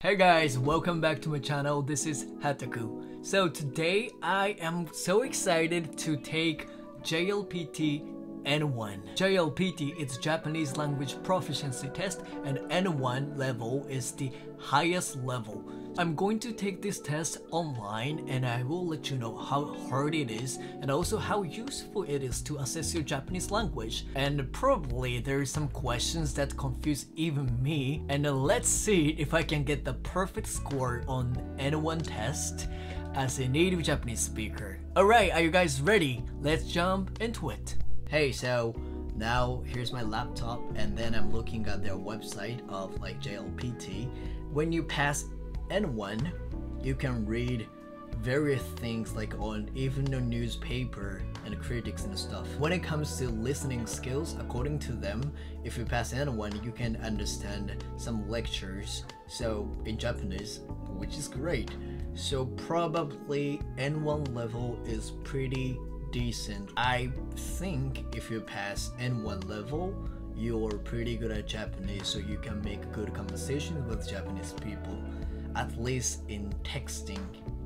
Hey guys, welcome back to my channel. This is Hataku. So today I am so excited to take JLPT N1. JLPT is Japanese language proficiency test and N1 level is the highest level. I'm going to take this test online and I will let you know how hard it is and also how useful it is to assess your Japanese language. And probably there are some questions that confuse even me, and let's see if I can get the perfect score on N1 test as a native Japanese speaker. Alright, are you guys ready? Let's jump into it. Hey, so now here's my laptop and then I'm looking at their website of like JLPT. When you pass N1, you can read various things like on even a newspaper and critics and stuff. When it comes to listening skills, according to them, if you pass N1, you can understand some lectures so in Japanese, which is great. So probably N1 level is pretty decent. I think if you pass N1 level, you're pretty good at Japanese, so you can make good conversations with Japanese people, at least in texting,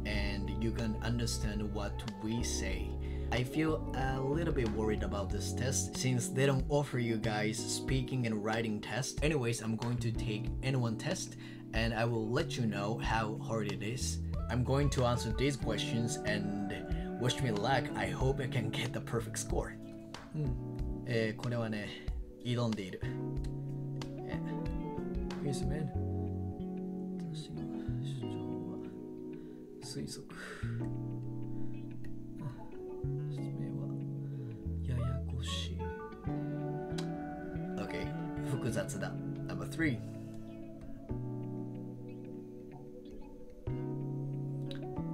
and you can understand what we say. I feel a little bit worried about this test since they don't offer you guys speaking and writing tests. Anyways, I'm going to take N1 test and I will let you know how hard it is. I'm going to answer these questions and wish me luck. I hope I can get the perfect score. これはね、挑んでいる。Yes, man. 私の主張は推測。説明はややこしい。Okay, 複雑だ。Number 3.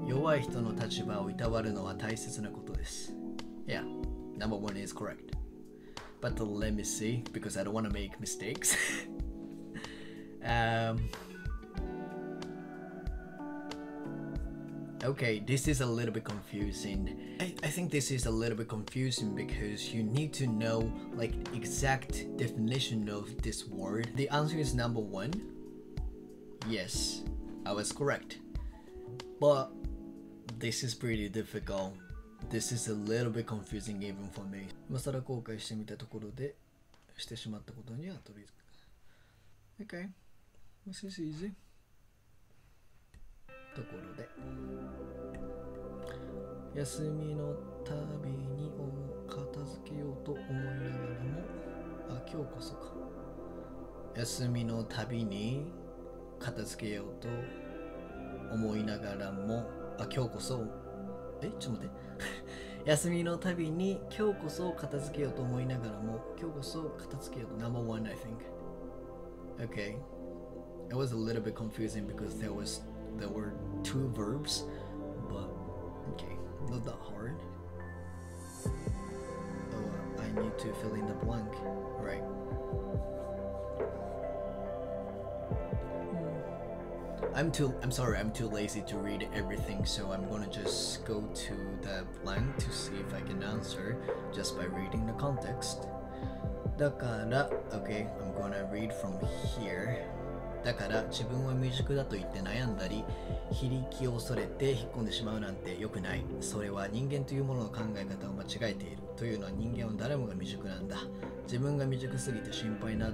弱い人の立場をいたわるのは大切なことです。Yeah, number 1 is correct. But let me see, because I don't want to make mistakes. Okay, this is a little bit confusing. I think this is a little bit confusing because you need to know like exact definition of this word. The answer is number 1. Yes, I was correct. But this is pretty difficult. This is a little bit confusing even for me. 今更後悔してみたところでしてしまったことには取り付け。Okay, this is easy. ところで休みのたびに片付けようと思いながらも今日こそか休みのたびに片付けようと思いながらも今日こそちょっと待って休みのたびに今日こそ片付けようと思いながらも今日こそ片付けようと Number 1 I think. Okay, it was a little bit confusing because there were 2 verbs, but okay, not that hard. Oh, I need to fill in the blank, right? I'm too lazy to read everything, so I'm gonna just go to the blank to see if I can answer just by reading the context. だから okay, I'm gonna read from here. だから自分は未熟だと言って悩んだり、非力を恐れて引っ込んでしまうなんて良くない。それは人間というものの考え方を間違えている。というのは人間は誰もが未熟なんだ。自分が未熟すぎて心配だ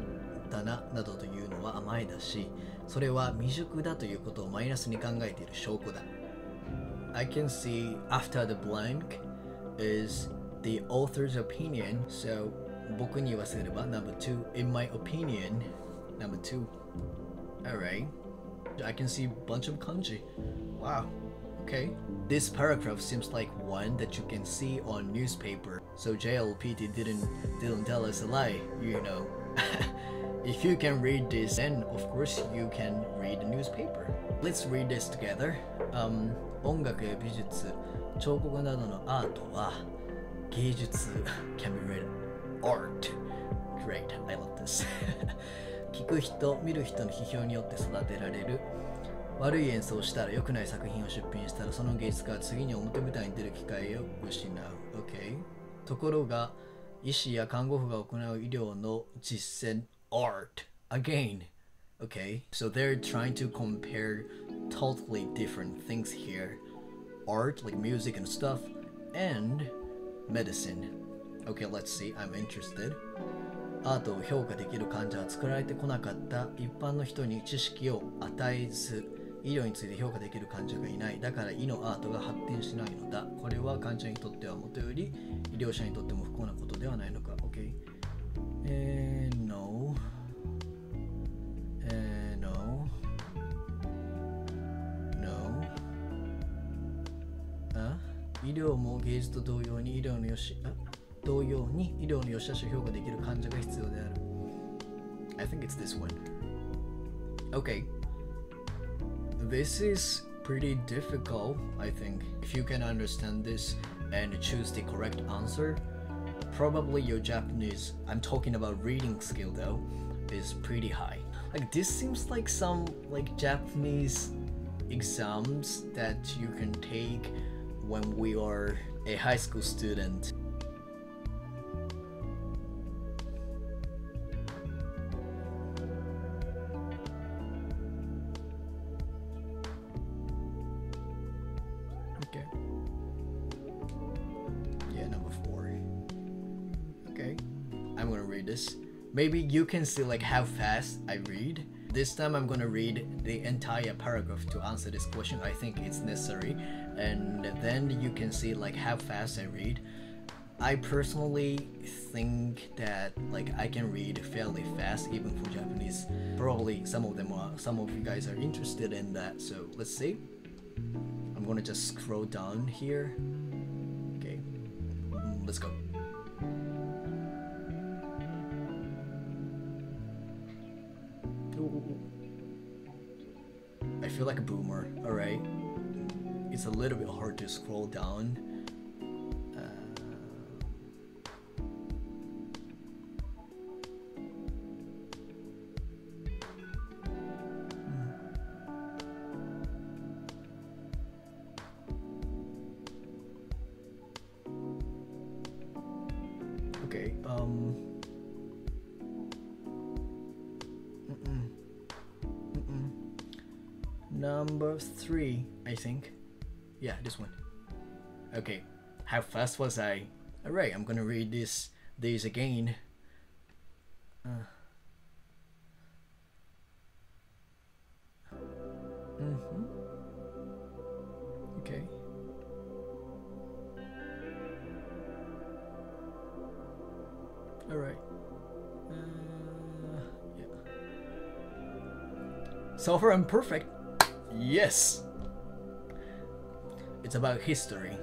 ななどというのは甘えだし、それは未熟だということをマイナスに考えている証拠だ。I can see after the blank is the author's opinion, so 僕に言わせれば number 2, in my opinion, number 2. Alright, I can see a bunch of kanji. Wow, okay. This paragraph seems like one that you can see on newspaper, so JLPT didn't tell us a lie, you know. If you can read this, then of course you can read the newspaper. Let's read this together. 音楽や美術、彫刻などのアートは芸術 can be read art. Great, I love this. 聞く人、見る人の批評によって育てられる。悪い演奏をしたら良くない作品を出品したらその芸術家は次に表舞台に出る機会を失う。Okay. ところが、医師や看護婦が行う医療の実践 art. Again, Okay, so they're trying to compare totally different things here. Art, like music and stuff, and medicine. Okay, let's see. I'm interested. アートを評価できる患者は作られてこなかった。一般の人に知識を与えず、医療について評価できる患者がいない。だから医のアートが発展しないのだ。これは患者にとってはもとより医療者にとっても不幸なことではないのか。Okay. No. No. No. 医療も芸術と同様に医療の良し悪しを評価できる患者が必要である。I think it's this one. Okay. This is pretty difficult, I think. If you can understand this and choose the correct answer, probably your Japanese, I'm talking about reading skill though, is pretty high. Like this seems like some like Japanese exams that you can take when we are a high school student. Okay. Yeah, number 4. Okay. I'm gonna read this. Maybe you can see like how fast I read. This time I'm gonna read the entire paragraph to answer this question. I think it's necessary. And then you can see like how fast I read. I personally think that like I can read fairly fast even for Japanese. Probably some of you guys are interested in that. So let's see. I'm gonna just scroll down here. Okay. Let's go. I feel like a boomer, alright? It's a little bit hard to scroll down. Okay, Number 3, I think. Yeah, this one. Okay, how fast was I? Alright, I'm gonna read these again. Okay. Alright. Yeah. So far I'm perfect. Yes! It's about history.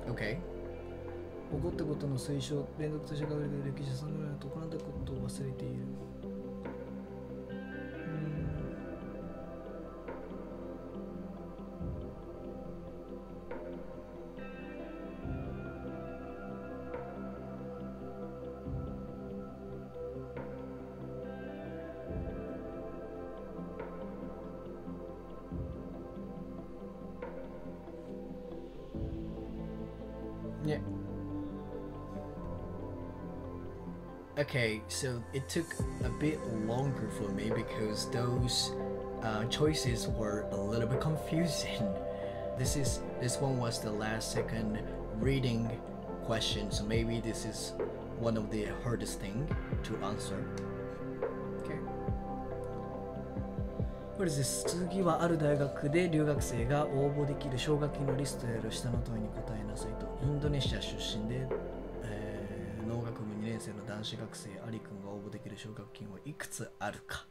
Okay. 起こったことの推奨、連続として書かれている歴史そのぐらいのと行ったことを忘れている。Yeah. Okay, so it took a bit longer for me because those choices were a little bit confusing. This one was the last second reading question, so maybe this is one of the hardest thing to answer. Okay. What is this? 次はある大学で留学生が応募できる奨学金のリストやる下の問いに答えなさいと。インドネシア出身で、農学部2年生の男子学生アリ君が応募できる奨学金はいくつあるか。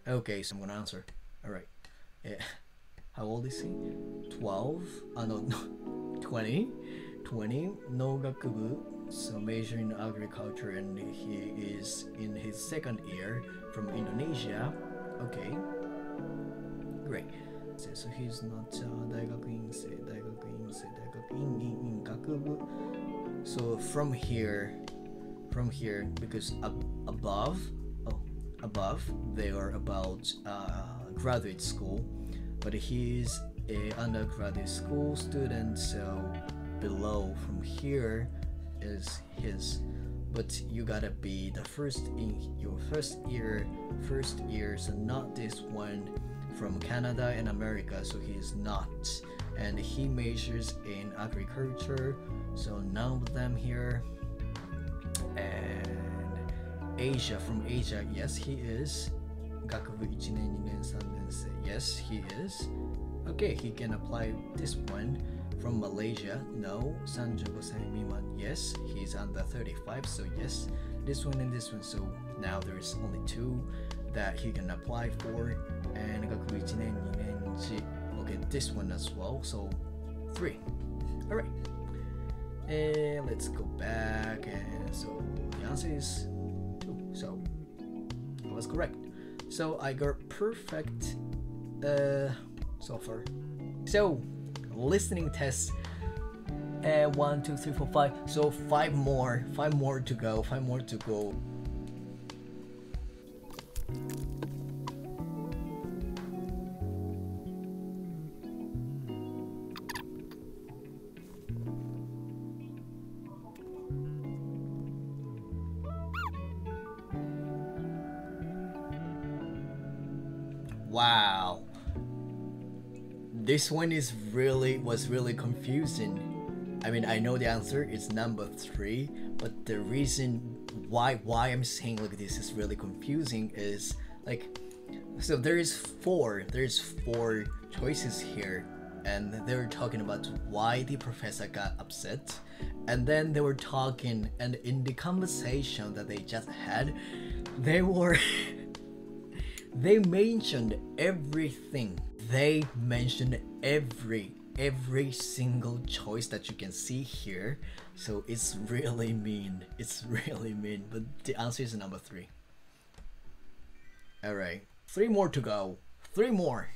Okay, so I'm gonna answer. Alright. How old is he? 12? No, 20 農学部, so major in agriculture, and he is in his second year from Indonesia. Okay, great. So he's not 大学院生 学部. So from here, because above they are about graduate school, but he's a undergraduate school student, so below from here is his, but you gotta be the first in your first year, so not this one from Canada and America, so he's not, and he majors in agriculture, so none of them here. And Asia, from Asia, yes he is 学部1年2年3年生, yes he is. Okay, he can apply this one. From Malaysia, no. 35歳未満, yes, he's under 35, so yes, this one and this one. So now there's only 2 that he can apply for, and 学部1年2年1, okay, this one as well, so 3. All right, and let's go back, and so the answer is 2, so I was correct. So I got perfect so far. So listening test 1 2 3 4 5, so 5 more to go. Wow, this one was really confusing. I mean, I know the answer is number 3, but the reason why I'm saying like this is really confusing is like, so there's 4 choices here, and they were talking about why the professor got upset, and then they were talking, and in the conversation that they just had, they mentioned everything. They mentioned every single choice that you can see here. So it's really mean. But the answer is number 3. All right, 3 more to go. 3 more.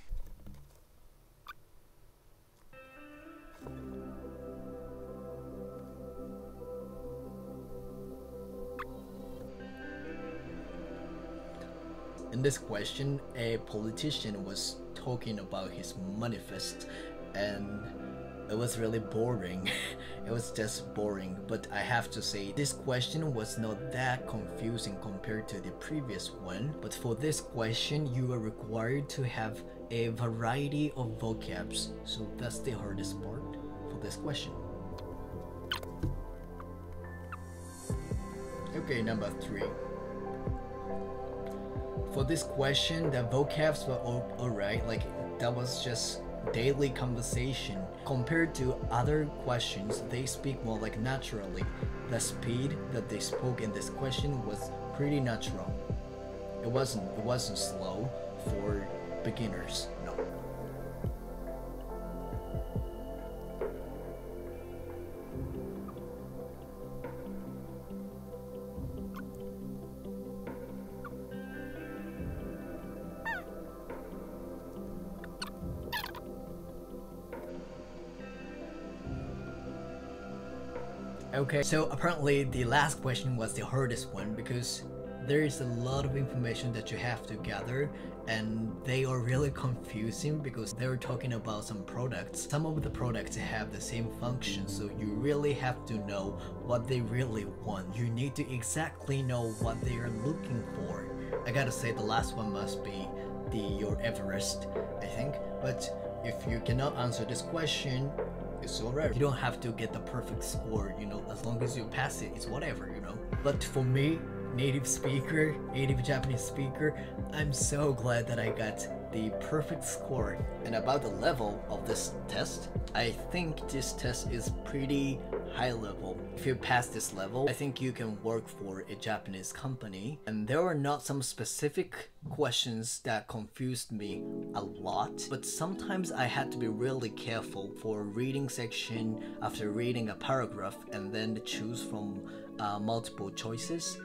In this question, a politician was talking about his manifest, and it was really boring. It was just boring, but I have to say this question was not that confusing compared to the previous one. But for this question, you are required to have a variety of vocabs, so that's the hardest part for this question. Okay, number 3. For this question, the vocabs were alright, like that was just daily conversation. Compared to other questions, they speak more like naturally. The speed that they spoke in this question was pretty natural. It wasn't slow for beginners, no. Okay, so apparently the last question was the hardest one because there is a lot of information that you have to gather, and they are really confusing because they were talking about some products. Some of the products have the same function, so you really have to know what they really want. You need to exactly know what they are looking for. I gotta say the last one must be your Everest, I think. But if you cannot answer this question, it's alright. You don't have to get the perfect score, you know, as long as you pass it, it's whatever, you know. But for me, native Japanese speaker, I'm so glad that I got the perfect score. And about the level of this test, I think this test is pretty high level. If you pass this level, I think you can work for a Japanese company. And there are not some specific questions that confused me a lot, but sometimes I had to be really careful for reading section after reading a paragraph and then choose from multiple choices.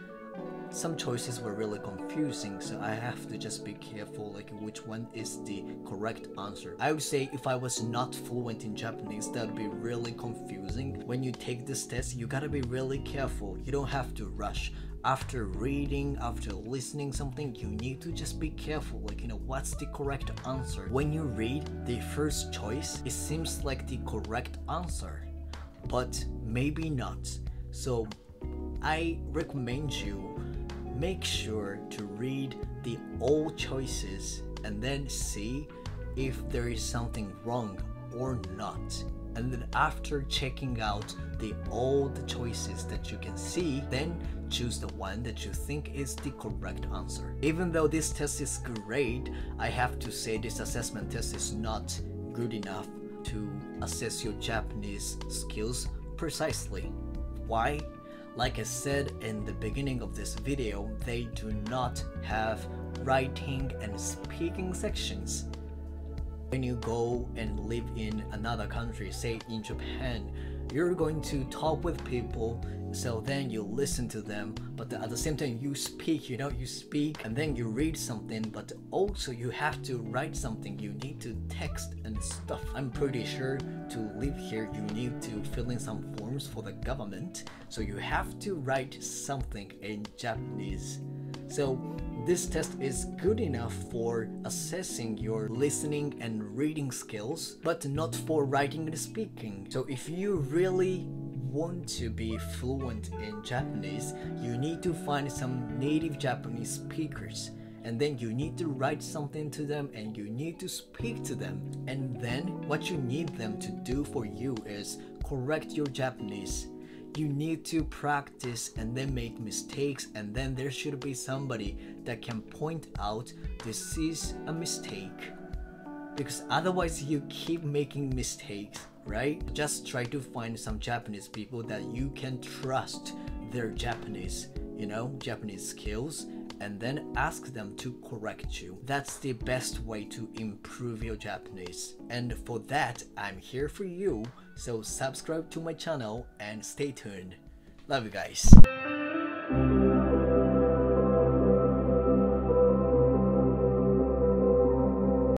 Some choices were really confusing, so I have to just be careful like which one is the correct answer. I would say if I was not fluent in Japanese, that would be really confusing. When you take this test, you gotta be really careful. You don't have to rush. After reading, after listening something, you need to just be careful, like, what's the correct answer. When you read the first choice, it seems like the correct answer, but maybe not. So I recommend you make sure to read the all choices and then see if there is something wrong or not. And then after checking out all the choices that you can see, then choose the one that you think is the correct answer. Even though this test is great, I have to say this assessment test is not good enough to assess your Japanese skills precisely. Why? Like I said in the beginning of this video, they do not have writing and speaking sections. When you go and live in another country, say in Japan, you're going to talk with people, so then you listen to them, but at the same time you speak, you speak and then you read something, but also you have to write something, you need to text and stuff. I'm pretty sure to live here you need to fill in some forms for the government, so you have to write something in Japanese. So this test is good enough for assessing your listening and reading skills, but not for writing and speaking. So if you really want to be fluent in Japanese, you need to find some native Japanese speakers, and then you need to write something to them and you need to speak to them. And then what you need them to do for you is correct your Japanese. You need to practice and then make mistakes, and then there should be somebody that can point out this is a mistake, because otherwise you keep making mistakes, right? Just try to find some Japanese people that you can trust their Japanese, Japanese skills, and then ask them to correct you. That's the best way to improve your Japanese. And for that, I'm here for you. So subscribe to my channel and stay tuned. Love you guys.